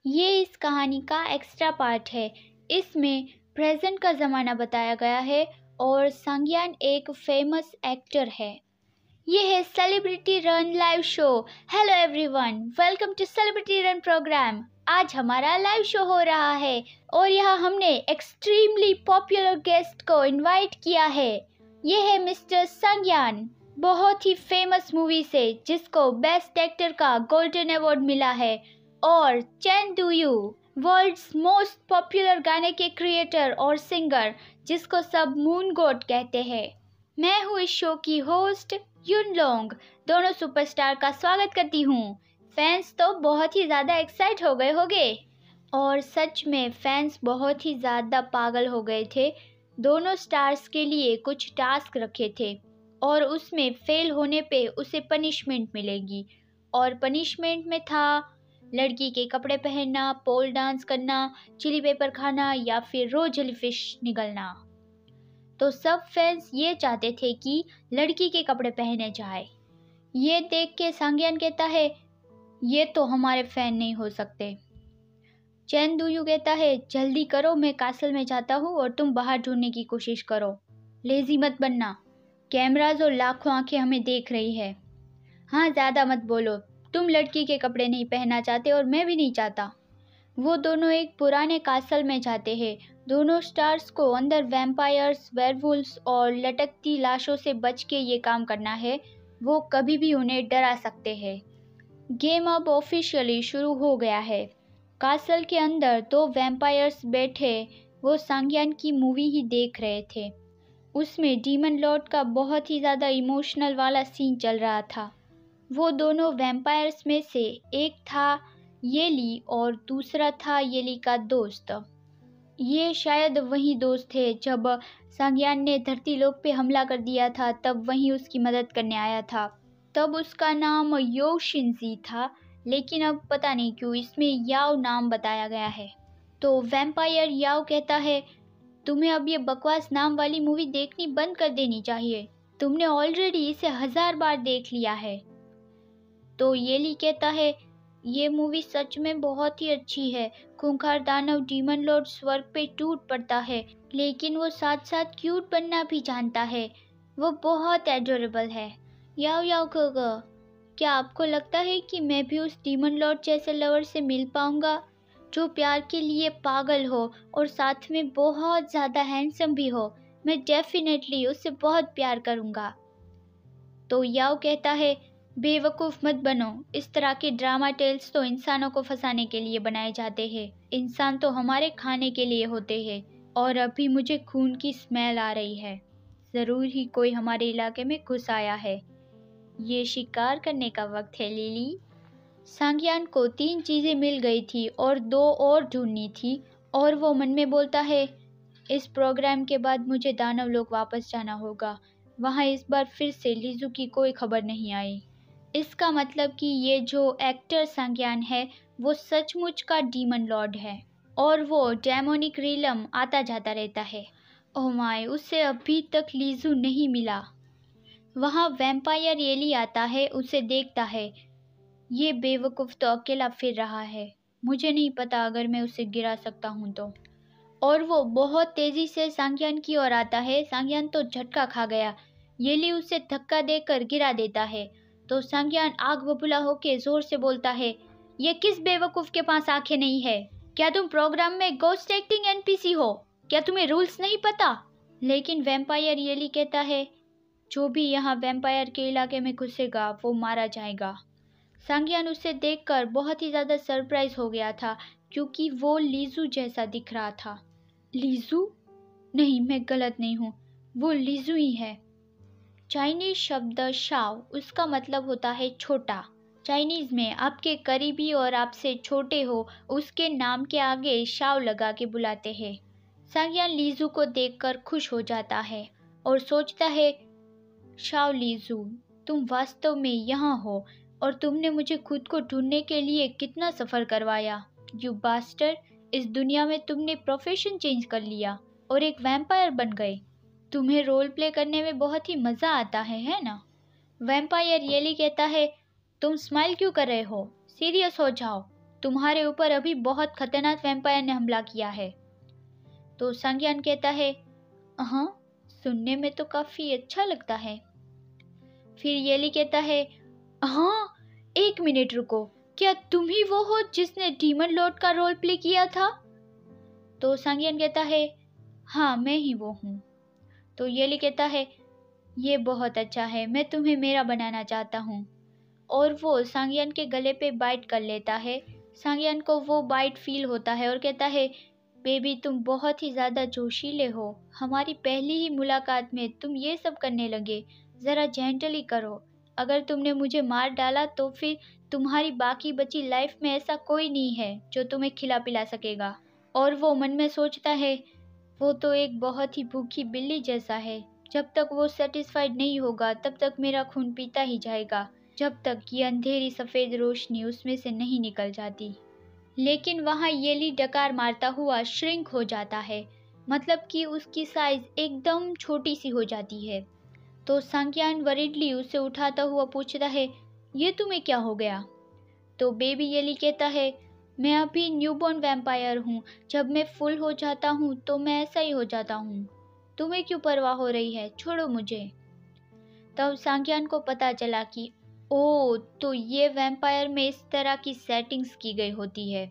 ये इस कहानी का एक्स्ट्रा पार्ट है। इसमें प्रेजेंट का ज़माना बताया गया है और संज्ञान एक फेमस एक्टर है। ये है celebrity run live show. Hello everyone, welcome to celebrity run program. आज हमारा लाइव शो हो रहा है और यहाँ हमने एक्सट्रीमली पॉपुलर गेस्ट को इनवाइट किया है। ये है मिस्टर संज्ञान, बहुत ही फेमस मूवी से जिसको बेस्ट एक्टर का गोल्डन अवार्ड मिला है, और चैन डू यू, वर्ल्ड्स मोस्ट पॉपुलर गाने के क्रिएटर और सिंगर जिसको सब मून गॉड कहते हैं। मैं हूँ इस शो की होस्ट युन लोंग, दोनों सुपरस्टार का स्वागत करती हूँ। फैंस तो बहुत ही ज़्यादा एक्साइट हो गए होंगे, और सच में फैंस बहुत ही ज़्यादा पागल हो गए थे। दोनों स्टार्स के लिए कुछ टास्क रखे थे और उसमें फेल होने पे उसे पनिशमेंट मिलेगी, और पनिशमेंट में था लड़की के कपड़े पहनना, पोल डांस करना, चिली पेपर खाना या फिर रो जेलीफिश निगलना। तो सब फैंस ये चाहते थे कि लड़की के कपड़े पहने जाए। ये देख के संज्ञान कहता है, ये तो हमारे फैन नहीं हो सकते। चैन डू कहता है, जल्दी करो, मैं कासल में जाता हूँ और तुम बाहर ढूंढने की कोशिश करो। लेजी मत बनना, कैमराज और लाखों आंखें हमें देख रही है। हाँ, ज़्यादा मत बोलो, तुम लड़की के कपड़े नहीं पहनना चाहते और मैं भी नहीं चाहता। वो दोनों एक पुराने कासल में जाते हैं। दोनों स्टार्स को अंदर वैम्पायर्स, वेयरवुल्व्स और लटकती लाशों से बच के ये काम करना है। वो कभी भी उन्हें डरा सकते हैं। गेम अब ऑफिशियली शुरू हो गया है। कासल के अंदर दो वैम्पायर्स बैठे वो संज्ञान की मूवी ही देख रहे थे। उसमें डीमन लॉर्ड का बहुत ही ज़्यादा इमोशनल वाला सीन चल रहा था। वो दोनों वैम्पायर्स में से एक था येली और दूसरा था येली का दोस्त। ये शायद वही दोस्त थे जब संज्ञान ने धरती लोक पे हमला कर दिया था, तब वहीं उसकी मदद करने आया था। तब उसका नाम यो शिंजी था, लेकिन अब पता नहीं क्यों इसमें याओ नाम बताया गया है। तो वैम्पायर याओ कहता है, तुम्हें अब ये बकवास नाम वाली मूवी देखनी बंद कर देनी चाहिए। तुमने ऑलरेडी इसे 1000 बार देख लिया है। तो येली कहता है, ये मूवी सच में बहुत ही अच्छी है। खूंखार दानव डीमन लॉर्ड स्वर्ग पे टूट पड़ता है, लेकिन वो साथ साथ क्यूट बनना भी जानता है। वो बहुत एडोरेबल है। याओ याओ क्या आपको लगता है कि मैं भी उस डीमन लॉर्ड जैसे लवर से मिल पाऊंगा, जो प्यार के लिए पागल हो और साथ में बहुत ज़्यादा हैंडसम भी हो? मैं डेफिनेटली उससे बहुत प्यार करूंगा। तो याओ कहता है, बेवकूफ़ मत बनो। इस तरह के ड्रामा टेल्स तो इंसानों को फंसाने के लिए बनाए जाते हैं। इंसान तो हमारे खाने के लिए होते हैं। और अभी मुझे खून की स्मेल आ रही है। ज़रूर ही कोई हमारे इलाके में घुस आया है। ये शिकार करने का वक्त है लिली। संज्ञान को 3 चीज़ें मिल गई थी और 2 और ढूंढनी थी, और वो मन में बोलता है, इस प्रोग्राम के बाद मुझे दानव लोक वापस जाना होगा। वहाँ इस बार फिर से लीजू की कोई खबर नहीं आई। इसका मतलब कि ये जो एक्टर संज्ञान है वो सचमुच का डीमन लॉर्ड है, और वो डेमोनिक रीलम आता जाता रहता है। ओह माय, उससे अभी तक लीजू नहीं मिला। वहाँ वैम्पायर येली आता है, उसे देखता है। ये बेवकूफ़ तो अकेला फिर रहा है। मुझे नहीं पता अगर मैं उसे गिरा सकता हूँ तो। और वो बहुत तेज़ी से संज्ञान की ओर आता है। संज्ञान तो झटका खा गया। येली उसे धक्का देकर गिरा देता है। तो संज्ञान आग बबूला होकर जोर से बोलता है, ये किस बेवकूफ़ के पास आंखें नहीं है? क्या तुम प्रोग्राम में गोस्ट एक्टिंग एनपीसी हो? क्या तुम्हें रूल्स नहीं पता? लेकिन वैम्पायर येली कहता है, जो भी यहाँ वैम्पायर के इलाके में घुसेगा वो मारा जाएगा। संज्ञान उसे देखकर बहुत ही ज़्यादा सरप्राइज हो गया था, क्योंकि वो लीजू जैसा दिख रहा था। लीजू? नहीं, मैं गलत नहीं हूँ, वो लीजू ही है। चाइनीज शब्द शाओ, उसका मतलब होता है छोटा। चाइनीज में आपके करीबी और आपसे छोटे हो उसके नाम के आगे शाओ लगा के बुलाते हैं। संज्ञान लीजू को देखकर खुश हो जाता है और सोचता है, शाओ लीजू, तुम वास्तव में यहाँ हो और तुमने मुझे खुद को ढूंढने के लिए कितना सफ़र करवाया। यू बास्टर, इस दुनिया में तुमने प्रोफेशन चेंज कर लिया और एक वैम्पायर बन गए। तुम्हें रोल प्ले करने में बहुत ही मज़ा आता है ना? वैम्पायर येली कहता है, तुम स्माइल क्यों कर रहे हो? सीरियस हो जाओ। तुम्हारे ऊपर अभी बहुत खतरनाक वैम्पायर ने हमला किया है। तो सांग्यान कहता है, हाँ, सुनने में तो काफ़ी अच्छा लगता है। फिर येली कहता है, हाँ, एक मिनट रुको, क्या तुम ही वो हो जिसने डीमन लॉर्ड का रोल प्ले किया था? तो सांग्यान कहता है, हाँ, मैं ही वो हूँ। तो येली कहता है, ये बहुत अच्छा है, मैं तुम्हें मेरा बनाना चाहता हूँ। और वो सांग्यान के गले पे बाइट कर लेता है। सांग्यान को वो बाइट फील होता है और कहता है, बेबी, तुम बहुत ही ज़्यादा जोशीले हो। हमारी पहली ही मुलाकात में तुम ये सब करने लगे। ज़रा जेंटली करो। अगर तुमने मुझे मार डाला तो फिर तुम्हारी बाकी बची लाइफ में ऐसा कोई नहीं है जो तुम्हें खिला पिला सकेगा। और वो मन में सोचता है, वो तो एक बहुत ही भूखी बिल्ली जैसा है। जब तक वो सेटिस्फाइड नहीं होगा तब तक मेरा खून पीता ही जाएगा, जब तक ये अंधेरी सफ़ेद रोशनी उसमें से नहीं निकल जाती। लेकिन वहाँ येली डकार मारता हुआ श्रिंक हो जाता है, मतलब कि उसकी साइज़ एकदम छोटी सी हो जाती है। तो सांग्यान वरीडली उसे उठाता हुआ पूछता है, ये तुम्हें क्या हो गया? तो बेबी येली कहता है, मैं अभी न्यूबॉर्न वैम्पायर हूँ। जब मैं फुल हो जाता हूँ तो मैं ऐसा ही हो जाता हूँ। तुम्हें क्यों परवाह हो रही है? छोड़ो मुझे। तब सांग्यान को पता चला कि ओह, तो ये वैम्पायर में इस तरह की सेटिंग्स की गई होती है।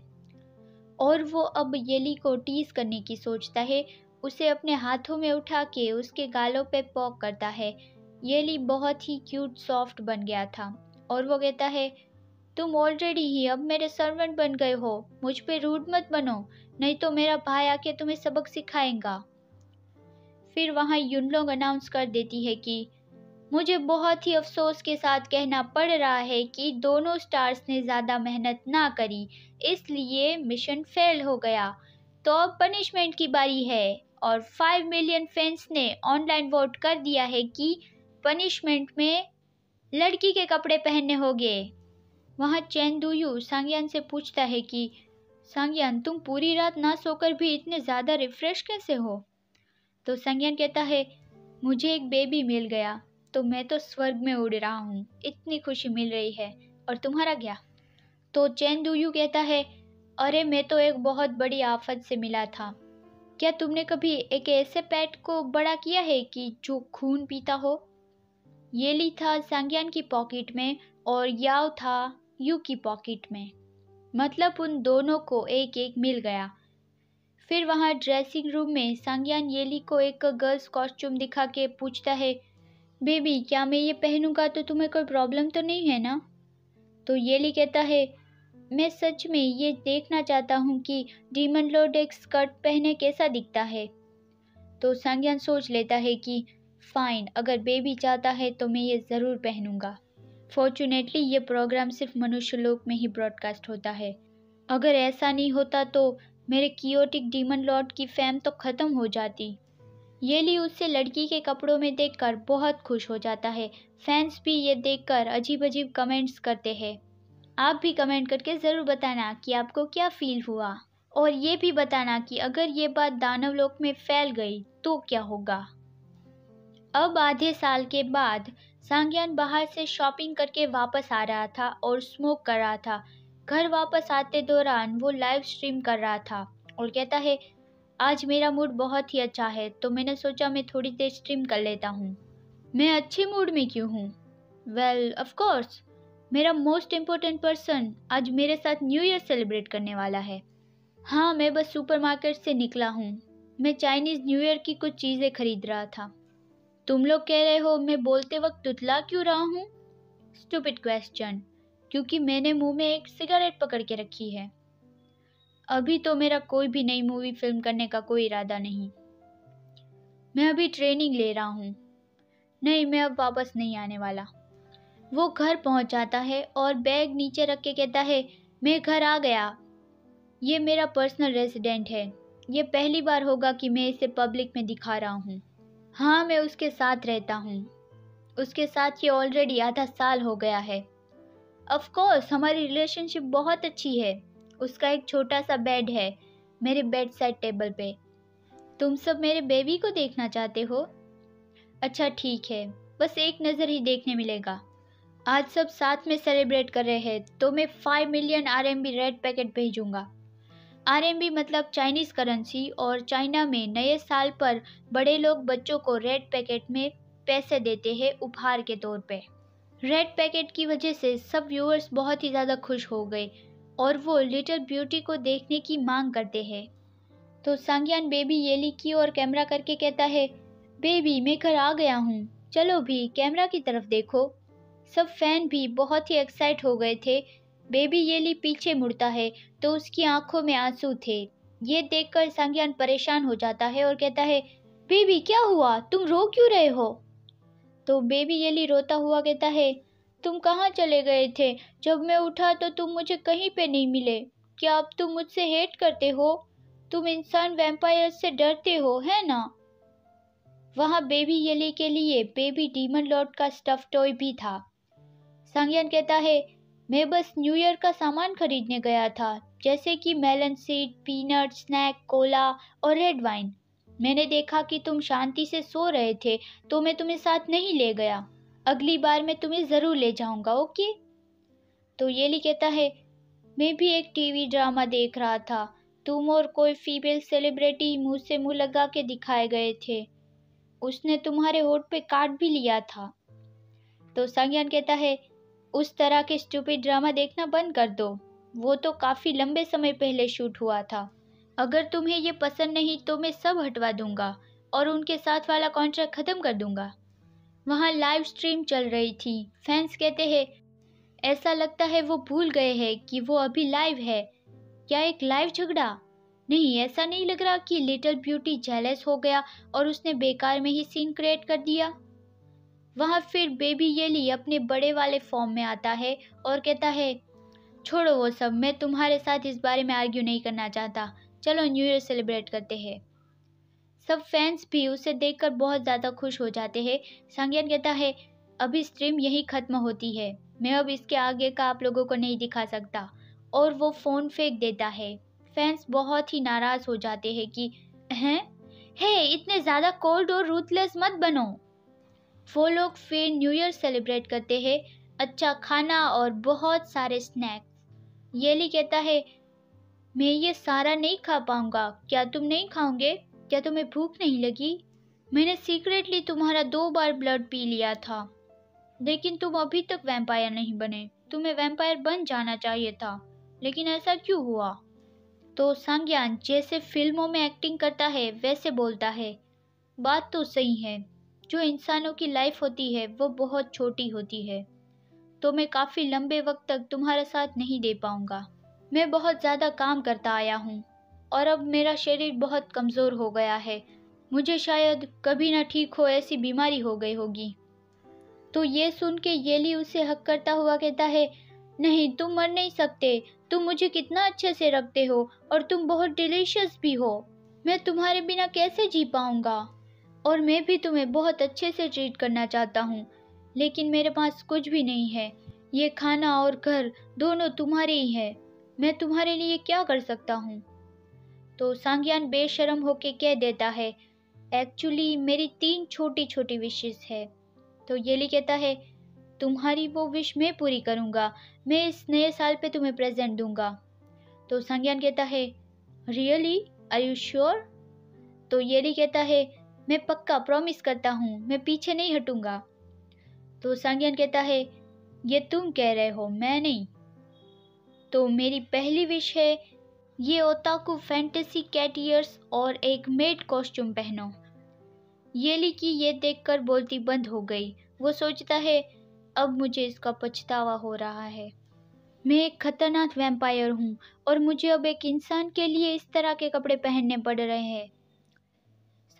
और वो अब येली को टीज करने की सोचता है। उसे अपने हाथों में उठा के उसके गालों पे पॉक करता है। येली बहुत ही क्यूट सॉफ्ट बन गया था और वो कहता है, तुम ऑलरेडी ही अब मेरे सर्वेंट बन गए हो। मुझ पे रूड मत बनो, नहीं तो मेरा भाई आके तुम्हें सबक सिखाएगा। फिर वहाँ युनलोंग अनाउंस कर देती है कि मुझे बहुत ही अफसोस के साथ कहना पड़ रहा है कि दोनों स्टार्स ने ज़्यादा मेहनत ना करी, इसलिए मिशन फेल हो गया। तो अब पनिशमेंट की बारी है और 5 मिलियन फैंस ने ऑनलाइन वोट कर दिया है कि पनिशमेंट में लड़की के कपड़े पहनने होंगे। वहाँ चैन दुयू सांग्यान से पूछता है कि सांग्यान, तुम पूरी रात ना सोकर भी इतने ज़्यादा रिफ्रेश कैसे हो? तो सांग्यान कहता है, मुझे एक बेबी मिल गया तो मैं तो स्वर्ग में उड़ रहा हूँ। इतनी खुशी मिल रही है। और तुम्हारा क्या? तो चैन दुयू कहता है, अरे मैं तो एक बहुत बड़ी आफत से मिला था। क्या तुमने कभी एक ऐसे पेट को बड़ा किया है कि जो खून पीता हो? येली था सांग्यान की पॉकेट में और याओ था यू की पॉकेट में, मतलब उन दोनों को एक एक मिल गया। फिर वहाँ ड्रेसिंग रूम में सांग्यान येली को एक गर्ल्स कॉस्ट्यूम दिखा के पूछता है, बेबी, क्या मैं ये पहनूंगा तो तुम्हें कोई प्रॉब्लम तो नहीं है ना? तो येली कहता है, मैं सच में ये देखना चाहता हूँ कि डीमन लॉर्ड एक स्कर्ट पहने कैसा दिखता है। तो सांग्यान सोच लेता है कि फाइन, अगर बेबी चाहता है तो मैं ये ज़रूर पहनूंगा। फॉर्चुनेटली ये प्रोग्राम सिर्फ मनुष्य लोक में ही ब्रॉडकास्ट होता है। अगर ऐसा नहीं होता तो मेरे कियोटिक डीमन लॉर्ड की फेम तो ख़त्म हो जाती। येली उसे लड़की के कपड़ों में देखकर बहुत खुश हो जाता है। फैंस भी ये देखकर अजीब अजीब कमेंट्स करते हैं। आप भी कमेंट करके ज़रूर बताना कि आपको क्या फील हुआ, और ये भी बताना कि अगर ये बात दानवलोक में फैल गई तो क्या होगा। अब आधे साल के बाद सांग्यान बाहर से शॉपिंग करके वापस आ रहा था और स्मोक कर रहा था। घर वापस आते दौरान वो लाइव स्ट्रीम कर रहा था और कहता है, आज मेरा मूड बहुत ही अच्छा है तो मैंने सोचा मैं थोड़ी देर स्ट्रीम कर लेता हूँ। मैं अच्छे मूड में क्यों हूँ? वेल, ऑफ कोर्स, मेरा मोस्ट इम्पोर्टेंट पर्सन आज मेरे साथ न्यू ईयर सेलिब्रेट करने वाला है। हाँ, मैं बस सुपरमार्केट से निकला हूँ। मैं चाइनीज़ न्यू ईयर की कुछ चीज़ें खरीद रहा था। तुम लोग कह रहे हो मैं बोलते वक्त तुतला क्यों रहा हूँ? स्टूपिड क्वेश्चन, क्योंकि मैंने मुंह में एक सिगरेट पकड़ के रखी है। अभी तो मेरा कोई भी नई मूवी फिल्म करने का कोई इरादा नहीं। मैं अभी ट्रेनिंग ले रहा हूँ। नहीं, मैं अब वापस नहीं आने वाला। वो घर पहुँच जाता है और बैग नीचे रख के कहता है, मैं घर आ गया। ये मेरा पर्सनल रेजिडेंट है। ये पहली बार होगा कि मैं इसे पब्लिक में दिखा रहा हूँ। हाँ, मैं उसके साथ रहता हूँ। उसके साथ ये ऑलरेडी आधा साल हो गया है। ऑफ कोर्स, हमारी रिलेशनशिप बहुत अच्छी है। उसका एक छोटा सा बेड है मेरे बेड साइड टेबल पे। तुम सब मेरे बेबी को देखना चाहते हो? अच्छा ठीक है, बस एक नज़र ही देखने मिलेगा। आज सब साथ में सेलिब्रेट कर रहे हैं, तो मैं 5 मिलियन RMB रेड पैकेट भेजूंगा। RMB मतलब चाइनीज़ करेंसी, और चाइना में नए साल पर बड़े लोग बच्चों को रेड पैकेट में पैसे देते हैं उपहार के तौर पे। रेड पैकेट की वजह से सब व्यूअर्स बहुत ही ज़्यादा खुश हो गए और वो लिटिल ब्यूटी को देखने की मांग करते हैं। तो सांग्यान बेबी येली की ओर कैमरा करके कहता है, बेबी मैं घर आ गया हूँ, चलो भी कैमरा की तरफ देखो। सब फैन भी बहुत ही एक्साइट हो गए थे। बेबी येली पीछे मुड़ता है तो उसकी आंखों में आंसू थे। ये देखकर सांग्यान परेशान हो जाता है और कहता है, बेबी क्या हुआ, तुम रो क्यों रहे हो? तो बेबी येली रोता हुआ कहता है, तुम कहाँ चले गए थे? जब मैं उठा तो तुम मुझे कहीं पे नहीं मिले। क्या अब तुम मुझसे हेट करते हो? तुम इंसान वैम्पायर से डरते हो, है ना? वहाँ बेबी येली के लिए बेबी डीमन लॉर्ड का स्टफ टॉय भी था। सांग्यान कहता है, मैं बस न्यू ईयर का सामान खरीदने गया था, जैसे कि melon seed, peanut, snack, cola और रेड वाइन। मैंने देखा कि तुम शांति से सो रहे थे, तो मैं तुम्हें साथ नहीं ले गया। अगली बार मैं तुम्हें ज़रूर ले जाऊंगा, ओके? तो येली कहता है, मैं भी एक टीवी ड्रामा देख रहा था। तुम और कोई फीमेल सेलिब्रिटी मुंह से मुंह लगा के दिखाए गए थे। उसने तुम्हारे होठ पे काट भी लिया था। तो सांग्यान कहता है, उस तरह के स्टूपिड ड्रामा देखना बंद कर दो। वो तो काफ़ी लंबे समय पहले शूट हुआ था। अगर तुम्हें ये पसंद नहीं तो मैं सब हटवा दूंगा और उनके साथ वाला कॉन्ट्रैक्ट ख़त्म कर दूंगा। वहाँ लाइव स्ट्रीम चल रही थी। फैंस कहते हैं, ऐसा लगता है वो भूल गए हैं कि वो अभी लाइव है। क्या एक लाइव झगड़ा? नहीं, ऐसा नहीं लग रहा कि लिटिल ब्यूटी जेलस हो गया और उसने बेकार में ही सीन क्रिएट कर दिया। वहाँ फिर बेबी येली अपने बड़े वाले फॉर्म में आता है और कहता है, छोड़ो वो सब, मैं तुम्हारे साथ इस बारे में आर्ग्यू नहीं करना चाहता। चलो न्यू ईयर सेलिब्रेट करते हैं। सब फैंस भी उसे देखकर बहुत ज़्यादा खुश हो जाते हैं। सांग्यान कहता है, अभी स्ट्रीम यहीं ख़त्म होती है, मैं अब इसके आगे का आप लोगों को नहीं दिखा सकता। और वो फ़ोन फेंक देता है। फैंस बहुत ही नाराज़ हो जाते हैं कि हैं, हे इतने ज़्यादा कोल्ड और रूथलेस मत बनो। वो लोग फिर न्यू ईयर सेलिब्रेट करते हैं, अच्छा खाना और बहुत सारे स्नैक्स। येली कहता है, मैं ये सारा नहीं खा पाऊंगा, क्या तुम नहीं खाओगे? क्या तुम्हें भूख नहीं लगी? मैंने सीक्रेटली तुम्हारा 2 बार ब्लड पी लिया था, लेकिन तुम अभी तक वैम्पायर नहीं बने। तुम्हें वैम्पायर बन जाना चाहिए था, लेकिन ऐसा क्यों हुआ? तो सांग्यान जैसे फिल्मों में एक्टिंग करता है वैसे बोलता है, बात तो सही है, जो इंसानों की लाइफ होती है वो बहुत छोटी होती है, तो मैं काफ़ी लंबे वक्त तक तुम्हारा साथ नहीं दे पाऊंगा। मैं बहुत ज़्यादा काम करता आया हूँ और अब मेरा शरीर बहुत कमज़ोर हो गया है। मुझे शायद कभी ना ठीक हो ऐसी बीमारी हो गई होगी। तो ये सुन के येली उसे हक करता हुआ कहता है, नहीं तुम मर नहीं सकते, तुम मुझे कितना अच्छे से रखते हो और तुम बहुत डिलीशियस भी हो। मैं तुम्हारे बिना कैसे जी पाऊंगा? और मैं भी तुम्हें बहुत अच्छे से ट्रीट करना चाहता हूँ, लेकिन मेरे पास कुछ भी नहीं है। ये खाना और घर दोनों तुम्हारे ही है। मैं तुम्हारे लिए क्या कर सकता हूँ? तो सांग्यान बेशर्म होके कह देता है, एक्चुअली मेरी 3 छोटी छोटी विशेस है। तो येली कहता है, तुम्हारी वो विश मैं पूरी करूँगा। मैं इस नए साल पे तुम्हें प्रेजेंट दूंगा। तो सांग्यान कहता है, रियली, आर यू श्योर? तो येली कहता है, मैं पक्का प्रॉमिस करता हूँ, मैं पीछे नहीं हटूंगा। तो सांग्यान कहता है, ये तुम कह रहे हो, मैं नहीं। तो मेरी पहली विश है, ये ओताकू फैंटेसी कैट ईयर्स और एक मेड कॉस्ट्यूम पहनो। येली की ये देखकर बोलती बंद हो गई। वो सोचता है, अब मुझे इसका पछतावा हो रहा है। मैं एक खतरनाक वैम्पायर हूँ और मुझे अब एक इंसान के लिए इस तरह के कपड़े पहनने पड़ रहे हैं।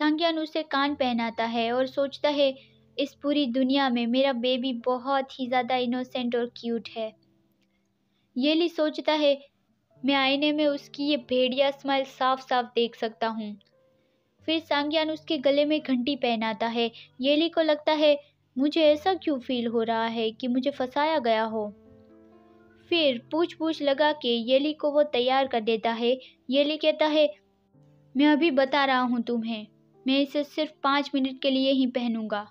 सांग्यान उसे कान पहनाता है और सोचता है, इस पूरी दुनिया में मेरा बेबी बहुत ही ज़्यादा इनोसेंट और क्यूट है। येली सोचता है, मैं आईने में उसकी ये भेड़िया स्माइल साफ साफ देख सकता हूँ। फिर सांग्यान उसके गले में घंटी पहनाता है। येली को लगता है, मुझे ऐसा क्यों फील हो रहा है कि मुझे फंसाया गया हो। फिर पूछ पूछ लगा के येली को वो तैयार कर देता है। येली कहता है, मैं अभी बता रहा हूँ तुम्हें, मैं इसे सिर्फ 5 मिनट के लिए ही पहनूंगा।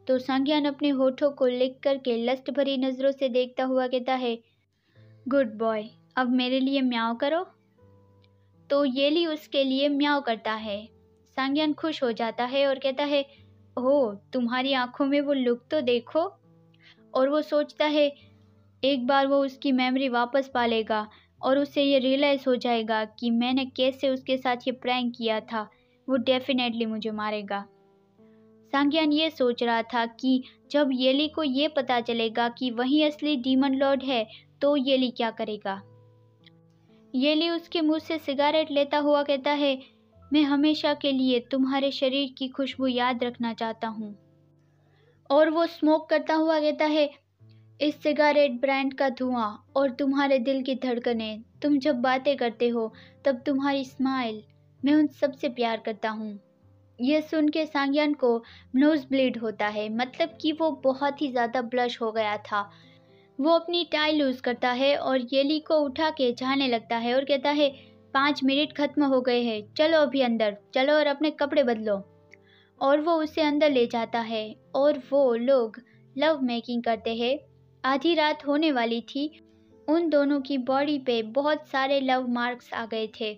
तो सांग्यान अपने होठों को लिख करके लस्ट भरी नज़रों से देखता हुआ कहता है, गुड बॉय, अब मेरे लिए म्याऊं करो। तो येली उसके लिए म्याऊं करता है। सांग्यान खुश हो जाता है और कहता है, ओह, तुम्हारी आंखों में वो लुक तो देखो। और वो सोचता है एक बार वो उसकी मेमोरी वापस पा लेगा और उसे ये रियलाइज़ हो जाएगा कि मैंने कैसे उसके साथ ये प्रैंक किया था, वो डेफिनेटली मुझे मारेगा। सांग्यान ये सोच रहा था कि जब येली को ये पता चलेगा कि वही असली डीमन लॉर्ड है तो येली क्या करेगा। येली उसके मुंह से सिगारेट लेता हुआ कहता है, मैं हमेशा के लिए तुम्हारे शरीर की खुशबू याद रखना चाहता हूँ। और वो स्मोक करता हुआ कहता है, इस सिगारेट ब्रांड का धुआं और तुम्हारे दिल की धड़कनें, तुम जब बातें करते हो तब तुम्हारी स्माइल, मैं उन सब से प्यार करता हूँ। यह सुन के सांग्यान को नोज ब्लीड होता है, मतलब कि वो बहुत ही ज़्यादा ब्लश हो गया था। वो अपनी टाई लूज करता है और येली को उठा के जाने लगता है और कहता है, 5 मिनट खत्म हो गए हैं, चलो अभी अंदर चलो और अपने कपड़े बदलो। और वो उसे अंदर ले जाता है और वो लोग लव मेकिंग करते हैं। आधी रात होने वाली थी, उन दोनों की बॉडी पे बहुत सारे लव मार्क्स आ गए थे।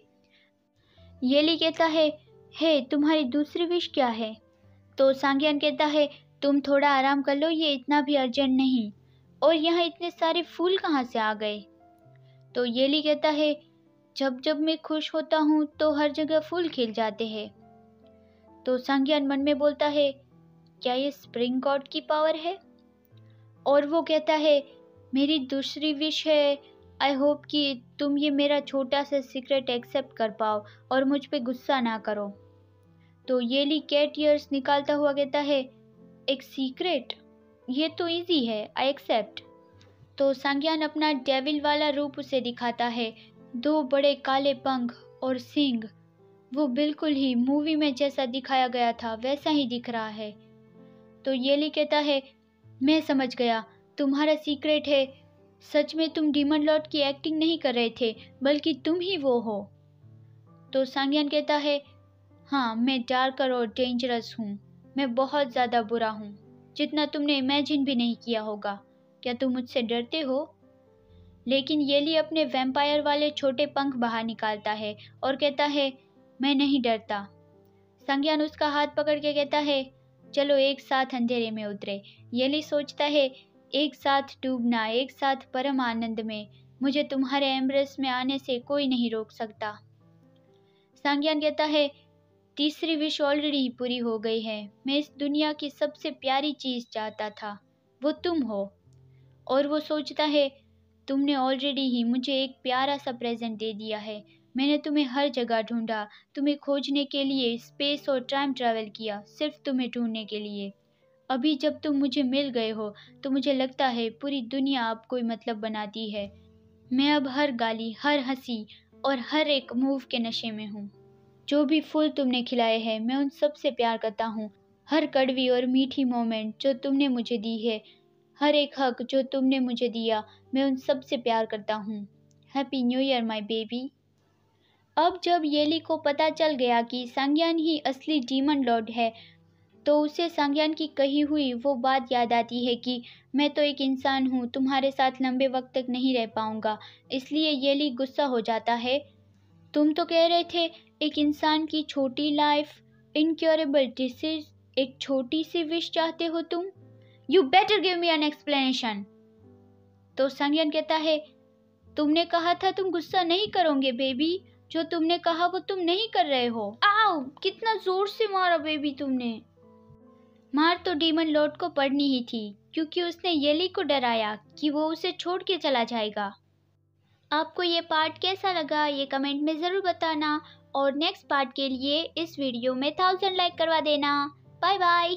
येली कहता है, हे तुम्हारी दूसरी विश क्या है? तो सांग्यान कहता है, तुम थोड़ा आराम कर लो, ये इतना भी अर्जेंट नहीं। और यहाँ इतने सारे फूल कहाँ से आ गए? तो येली कहता है, जब जब मैं खुश होता हूँ तो हर जगह फूल खिल जाते हैं। तो सांग्यान मन में बोलता है, क्या ये स्प्रिंग गॉड की पावर है? और वो कहता है, मेरी दूसरी विश है, आई होप कि तुम ये मेरा छोटा सा सीक्रेट एक्सेप्ट कर पाओ और मुझ पे गुस्सा ना करो। तो येली कैट ईयर्स निकालता हुआ कहता है, एक सीक्रेट? ये तो इजी है, आई एक्सेप्ट। तो सांग्यान अपना डेविल वाला रूप उसे दिखाता है, 2 बड़े काले पंख और सींग। वो बिल्कुल ही मूवी में जैसा दिखाया गया था वैसा ही दिख रहा है। तो येली कहता है, मैं समझ गया, तुम्हारा सीक्रेट है, सच में तुम डीमन लॉर्ड की एक्टिंग नहीं कर रहे थे, बल्कि तुम ही वो हो। तो सांग्यान कहता है, हाँ, मैं डार्कर और डेंजरस हूँ, मैं बहुत ज़्यादा बुरा हूँ, जितना तुमने इमेजिन भी नहीं किया होगा। क्या तुम मुझसे डरते हो? लेकिन येली अपने वैम्पायर वाले छोटे पंख बाहर निकालता है और कहता है, मैं नहीं डरता। सांग्यान उसका हाथ पकड़ के कहता है, चलो एक साथ अंधेरे में उतरे। येली सोचता है, एक साथ डूबना, एक साथ परम आनंद में, मुझे तुम्हारे एम्ब्रेस में आने से कोई नहीं रोक सकता। सांग्यान कहता है, तीसरी विश ऑलरेडी ही पूरी हो गई है, मैं इस दुनिया की सबसे प्यारी चीज़ चाहता था, वो तुम हो। और वो सोचता है, तुमने ऑलरेडी ही मुझे एक प्यारा सा प्रेजेंट दे दिया है, मैंने तुम्हें हर जगह ढूंढा, तुम्हें खोजने के लिए स्पेस और टाइम ट्रैवल किया, सिर्फ तुम्हें ढूंढने के लिए। अभी जब तुम मुझे मिल गए हो तो मुझे लगता है पूरी दुनिया अब कोई मतलब बनाती है। मैं अब हर गाली, हर हंसी और हर एक मूव के नशे में हूँ। जो भी फूल तुमने खिलाए हैं मैं उन सब से प्यार करता हूँ। हर कड़वी और मीठी मोमेंट जो तुमने मुझे दी है, हर एक हक जो तुमने मुझे दिया, मैं उन सब से प्यार करता हूँ। Happy new year my baby. अब जब येली को पता चल गया कि सांग्यान ही असली डीमन लॉर्ड है, तो उसे सांग्यान की कही हुई वो बात याद आती है कि मैं तो एक इंसान हूँ, तुम्हारे साथ लंबे वक्त तक नहीं रह पाऊंगा। इसलिए येली गुस्सा हो जाता है, तुम तो कह रहे थे एक इंसान की छोटी लाइफ, इनक्योरेबल डिसीज, एक छोटी सी विश चाहते हो तुम। You better give me an explanation. तो सांग्यान कहता है, तुमने कहा था तुम गुस्सा नहीं करोगे बेबी, जो तुमने कहा वो तुम नहीं कर रहे हो। आओ, कितना जोर से मारा बेबी तुमने। मार तो डीमन लॉर्ड को पड़नी ही थी, क्योंकि उसने येली को डराया कि वो उसे छोड़ के चला जाएगा। आपको ये पार्ट कैसा लगा ये कमेंट में ज़रूर बताना और नेक्स्ट पार्ट के लिए इस वीडियो में 1000 लाइक करवा देना। Bye bye.